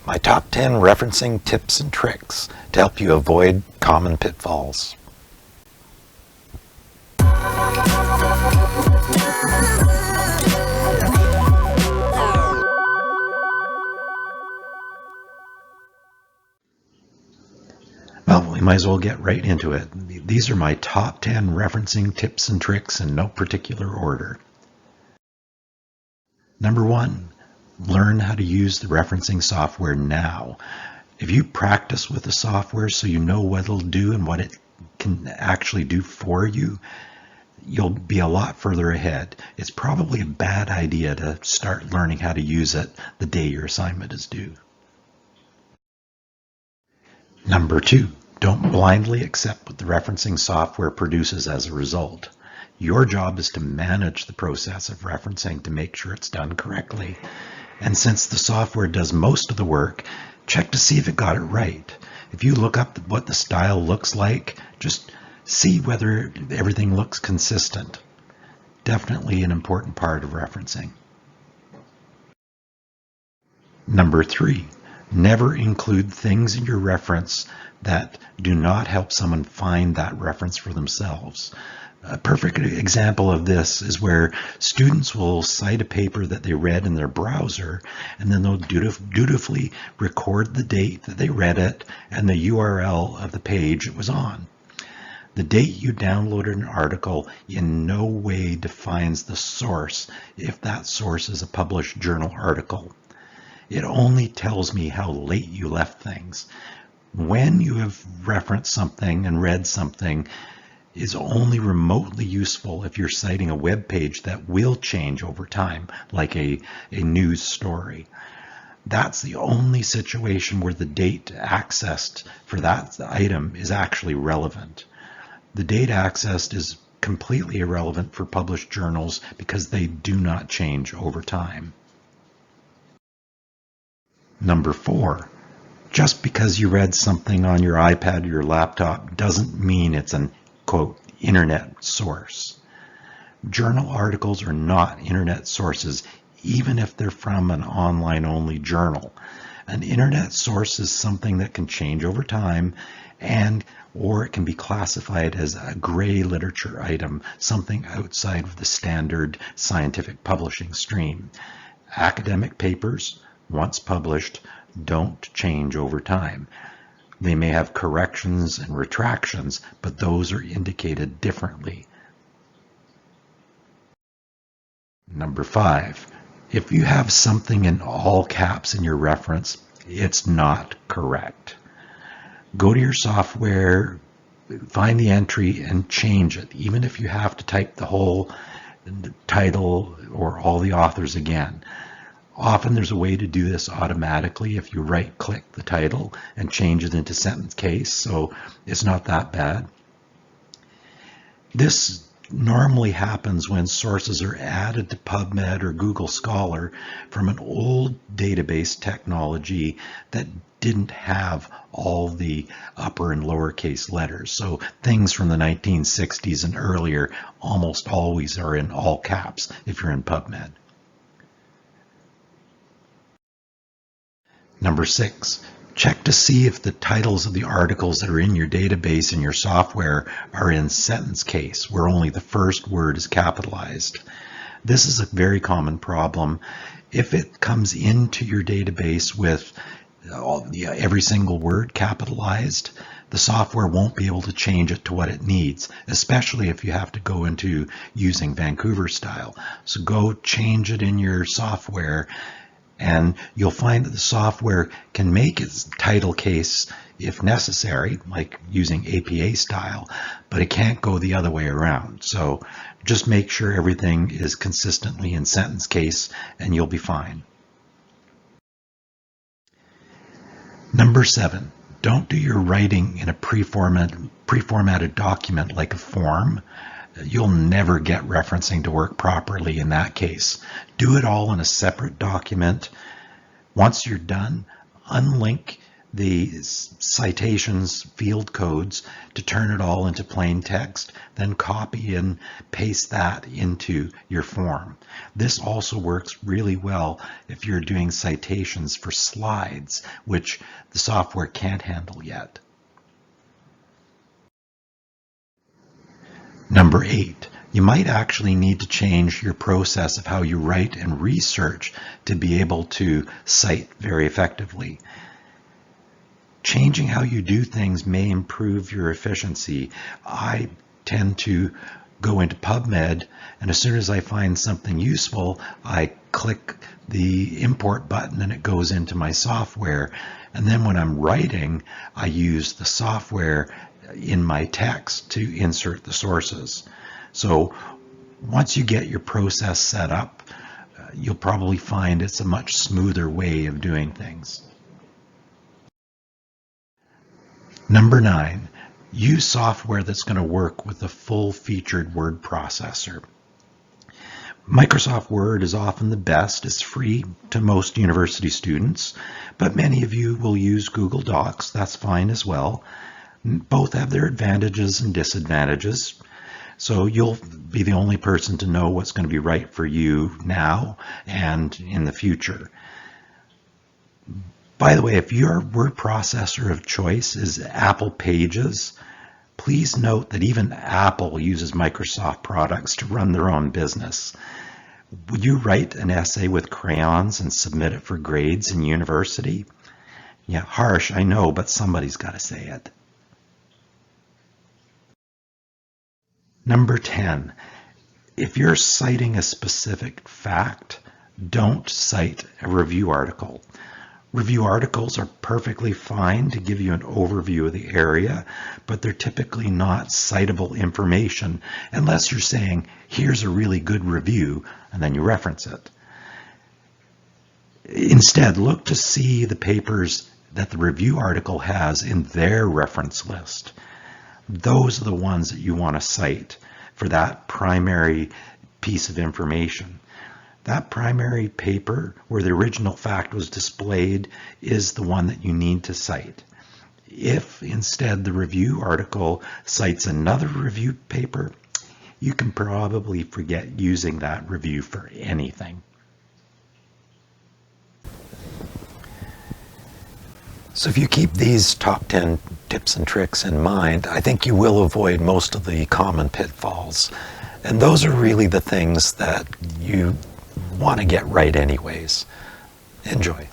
My top 10 referencing tips and tricks to help you avoid common pitfalls. Well, we might as well get right into it. These are my top 10 referencing tips and tricks in no particular order. Number 1, learn how to use the referencing software now. If you practice with the software so you know what it'll do and what it can actually do for you, you'll be a lot further ahead. It's probably a bad idea to start learning how to use it the day your assignment is due. Number 2, don't blindly accept what the referencing software produces as a result. Your job is to manage the process of referencing to make sure it's done correctly. And since the software does most of the work, check to see if it got it right. If you look up what the style looks like, just see whether everything looks consistent. Definitely an important part of referencing. Number 3, never include things in your reference that do not help someone find that reference for themselves. A perfect example of this is where students will cite a paper that they read in their browser, and then they'll dutifully record the date that they read it and the URL of the page it was on. The date you downloaded an article in no way defines the source if that source is a published journal article. It only tells me how late you left things. When you have referenced something and read something is only remotely useful if you're citing a web page that will change over time, like a news story. That's the only situation where the date accessed for that item is actually relevant. The date accessed is completely irrelevant for published journals because they do not change over time. Number 4, just because you read something on your iPad or your laptop doesn't mean it's an quote, internet source. Journal articles are not internet sources, even if they're from an online-only journal. An internet source is something that can change over time, or it can be classified as a gray literature item, something outside of the standard scientific publishing stream. Academic papers, once published, don't change over time. They may have corrections and retractions, but those are indicated differently. Number 5, if you have something in all caps in your reference, it's not correct. Go to your software, find the entry, and change it, even if you have to type the whole title or all the authors again. Often there's a way to do this automatically if you right-click the title and change it into sentence case, so it's not that bad. This normally happens when sources are added to PubMed or Google Scholar from an old database technology that didn't have all the upper and lowercase letters. So things from the 1960s and earlier almost always are in all caps if you're in PubMed. Number 6, check to see if the titles of the articles that are in your database and your software are in sentence case, where only the first word is capitalized. This is a very common problem. If it comes into your database with every single word capitalized, the software won't be able to change it to what it needs, especially if you have to go into using Vancouver style. So go change it in your software, and you'll find that the software can make its title case if necessary, like using APA style, but it can't go the other way around. So just make sure everything is consistently in sentence case and you'll be fine. Number 7, don't do your writing in a pre-formatted document like a form. You'll never get referencing to work properly in that case. Do it all in a separate document. Once you're done, unlink the citations field codes to turn it all into plain text, then copy and paste that into your form. This also works really well if you're doing citations for slides, which the software can't handle yet. Number 8, you might actually need to change your process of how you write and research to be able to cite very effectively. Changing how you do things may improve your efficiency. I tend to go into PubMed, and as soon as I find something useful, I click the import button and it goes into my software. And then when I'm writing, I use the software in my text to insert the sources. So once you get your process set up, you'll probably find it's a much smoother way of doing things. Number 9, use software that's going to work with a full-featured word processor. Microsoft Word is often the best. It's free to most university students, but many of you will use Google Docs. That's fine as well. Both have their advantages and disadvantages, so you'll be the only person to know what's going to be right for you now and in the future. By the way, if your word processor of choice is Apple Pages, please note that even Apple uses Microsoft products to run their own business. Would you write an essay with crayons and submit it for grades in university? Yeah, harsh, I know, but somebody's got to say it. Number 10, if you're citing a specific fact, don't cite a review article. Review articles are perfectly fine to give you an overview of the area, but they're typically not citable information unless you're saying, here's a really good review, and then you reference it. Instead, look to see the papers that the review article has in their reference list. Those are the ones that you want to cite for that primary piece of information. That primary paper where the original fact was displayed is the one that you need to cite. If instead the review article cites another review paper, you can probably forget using that review for anything. So if you keep these top 10 tips and tricks in mind, I think you will avoid most of the common pitfalls. And those are really the things that you want to get right anyways. Enjoy.